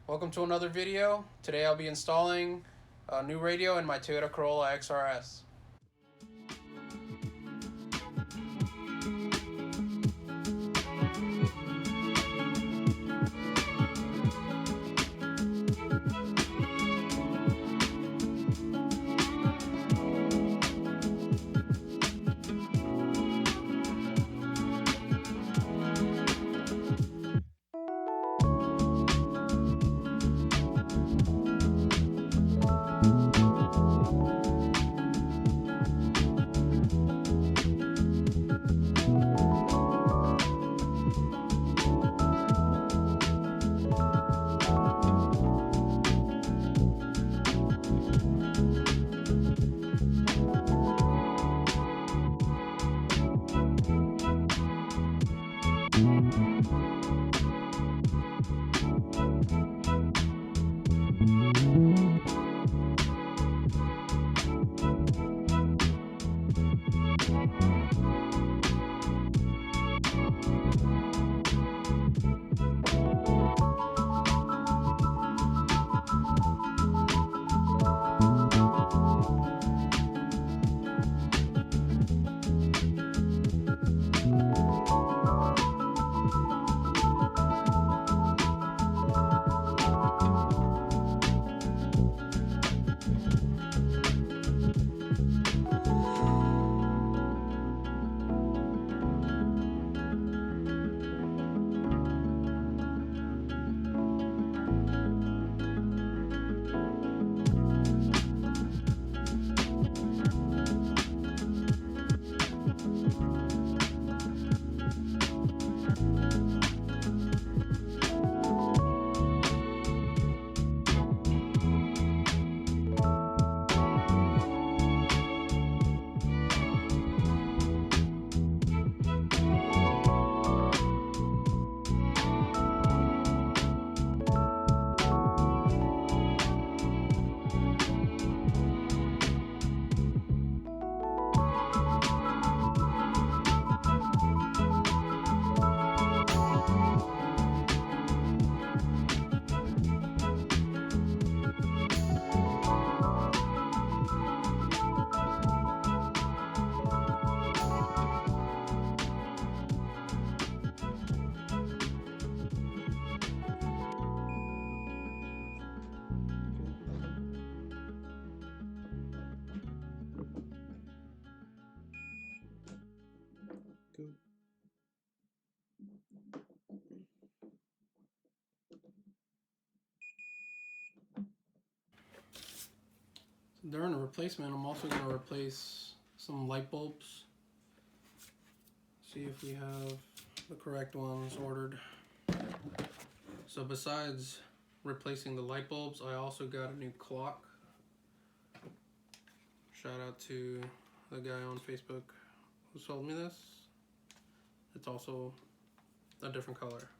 Welcome to another video. Today I'll be installing a new radio in my Toyota Corolla XRS. During the replacement, I'm also going to replace some light bulbs. See if we have the correct ones ordered. So besides replacing the light bulbs, I also got a new clock. Shout out to the guy on Facebook who sold me this. It's also a different color.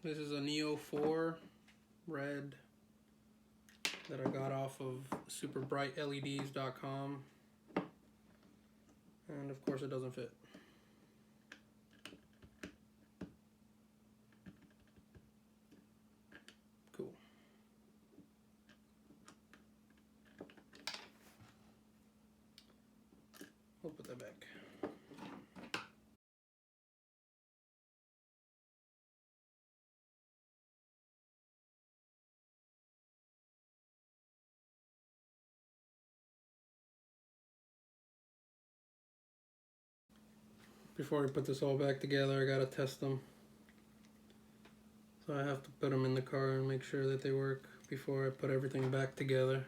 This is a Neo 4 red that I got off of superbrightleds.com, and of course it doesn't fit. Cool. We'll put that back. Before we put this all back together, I gotta test them. So I have to put them in the car and make sure that they work before I put everything back together.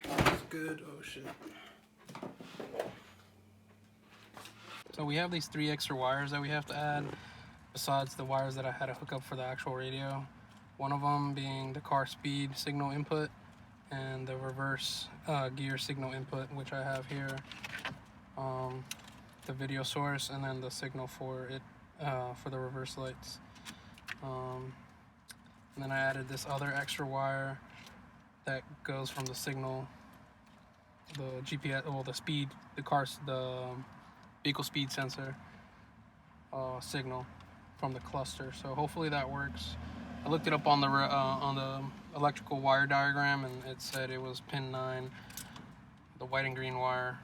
That's good. Oh shit. So we have these 3 extra wires that we have to add. besides the wires that I had to hook up for the actual radio. One of them being the car speed signal input and the reverse gear signal input, which I have here. The video source, and then the signal for it for the reverse lights. And then I added this other extra wire that goes from the signal, the GPS, well, the speed, the vehicle speed sensor signal from the cluster. So hopefully that works. I looked it up on the electrical wire diagram, and it said it was pin 9, the white and green wire.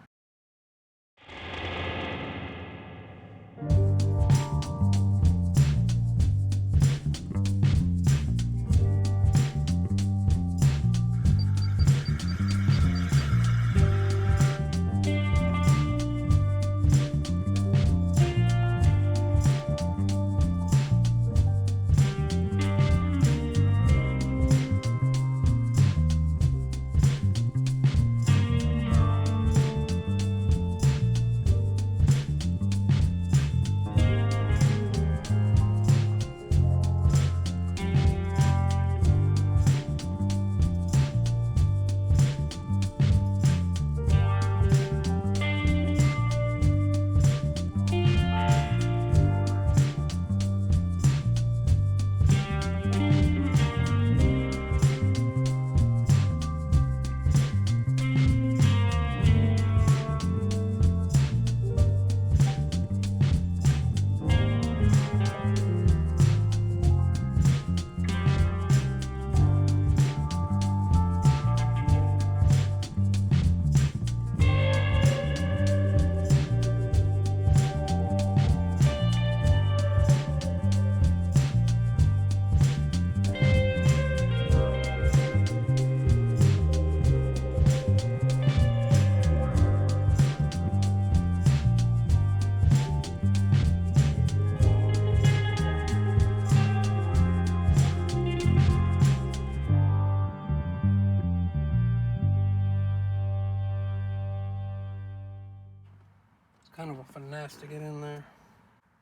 Kind of a finesse to get in there.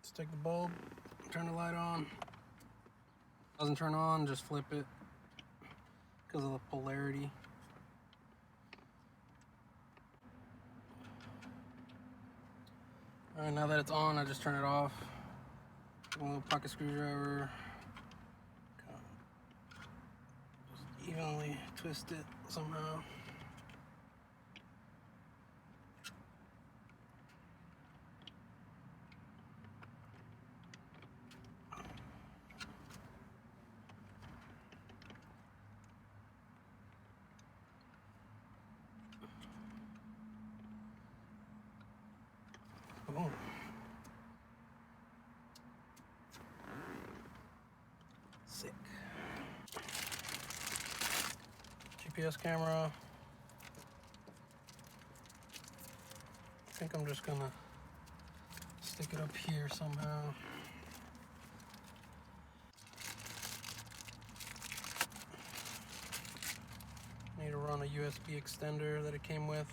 Let's take the bulb, turn the light on. Doesn't turn on, just flip it because of the polarity. Alright, now that it's on, I just turn it off. A little pocket screwdriver. Just evenly twist it somehow. Boom. Sick. GPS camera. I think I'm just gonna stick it up here somehow. Need to run a USB extender that it came with.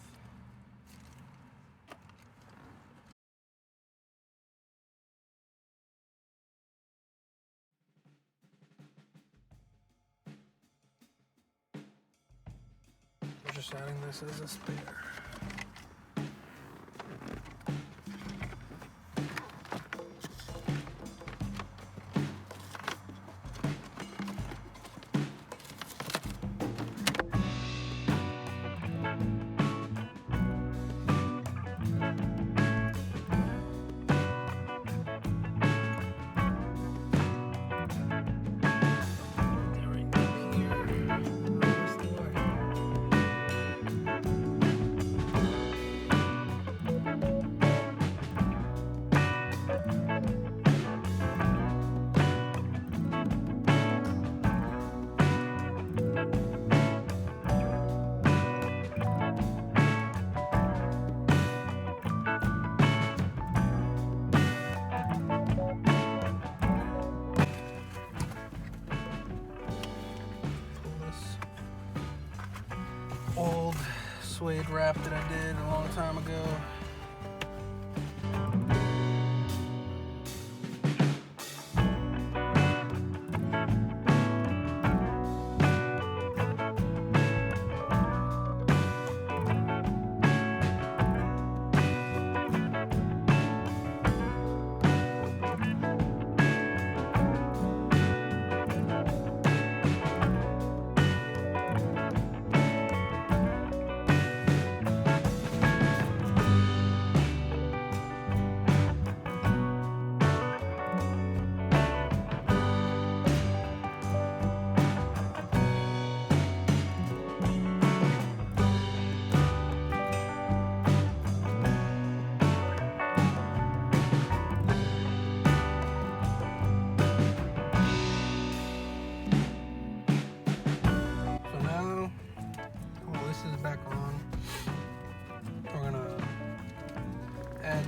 Just adding this as a spare. Old suede wrap that I did a long time ago.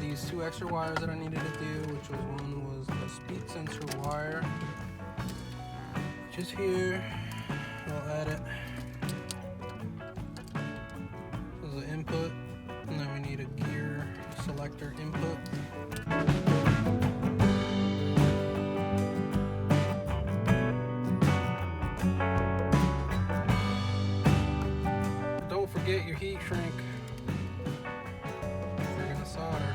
these 2 extra wires that I needed to do, which was one was the speed sensor wire, just here. I'll add it. This is the input, and then we need a gear selector input. Don't forget your heat shrink if you're gonna solder.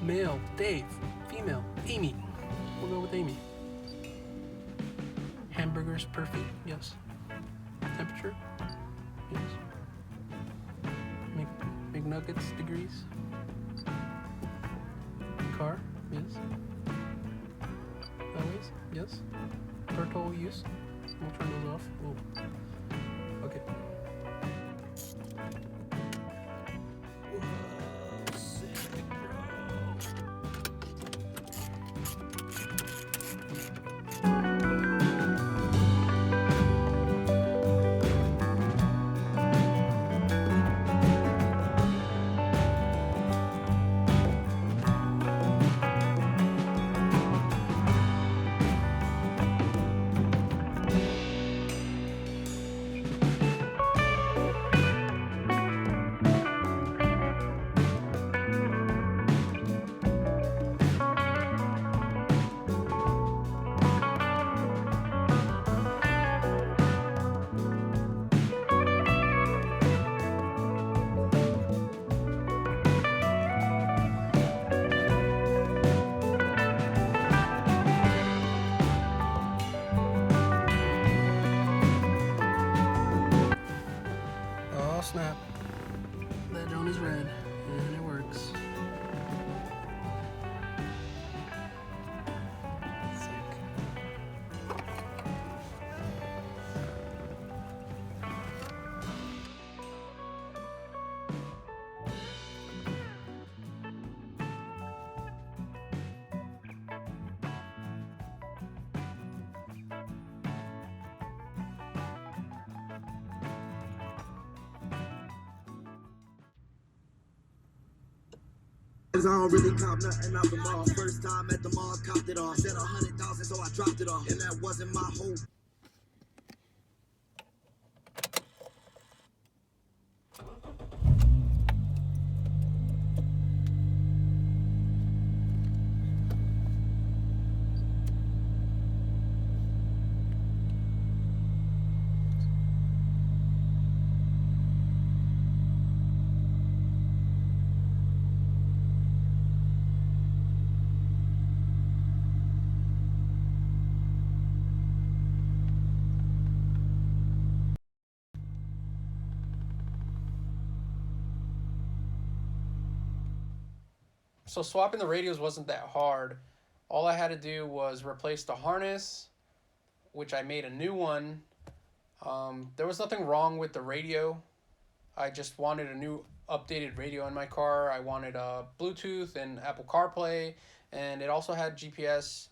Male, Dave. Female, Amy. We'll go with Amy. Hamburgers, perfect. Yes. Temperature? Yes. McNuggets, degrees. Car? Yes. Always? Yes. Turtle use? We'll turn those off. Oh. Okay. Snap. That drone is red, and it works. I don't really cop nothing out the mall. First time at the mall, copped it off. Said 100,000, so I dropped it off. And that wasn't my whole. So swapping the radios wasn't that hard. All I had to do was replace the harness, which I made a new one. There was nothing wrong with the radio. I just wanted a new updated radio in my car. I wanted Bluetooth and Apple Carplay, and it also had GPS,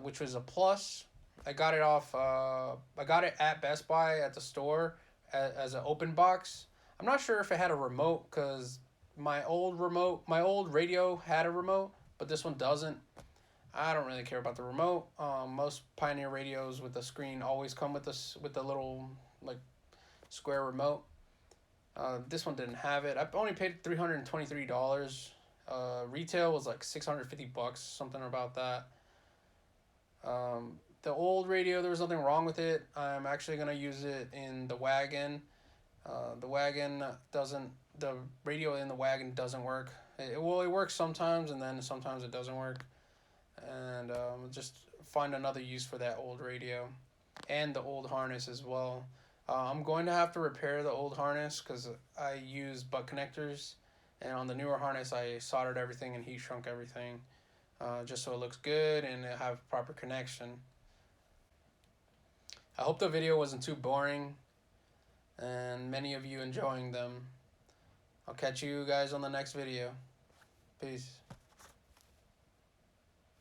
which was a plus. I got it off. I got it at Best Buy at the store as an open box. I'm not sure if it had a remote because my old radio had a remote, but this one doesn't. I don't really care about the remote. Most Pioneer radios with the screen always come with the little like square remote. This one didn't have it. I only paid $323. Retail was like $650, something about that. The old radio, there was nothing wrong with it. I'm actually gonna use it in the wagon. The wagon doesn't. The radio in the wagon doesn't work. It works sometimes, and then sometimes it doesn't work. And just find another use for that old radio, and the old harness as well. I'm going to have to repair the old harness because I use butt connectors, and on the newer harness I soldered everything and heat shrunk everything, just so it looks good and it have proper connection. I hope the video wasn't too boring, and many of you enjoying them. I'll catch you guys on the next video. Peace.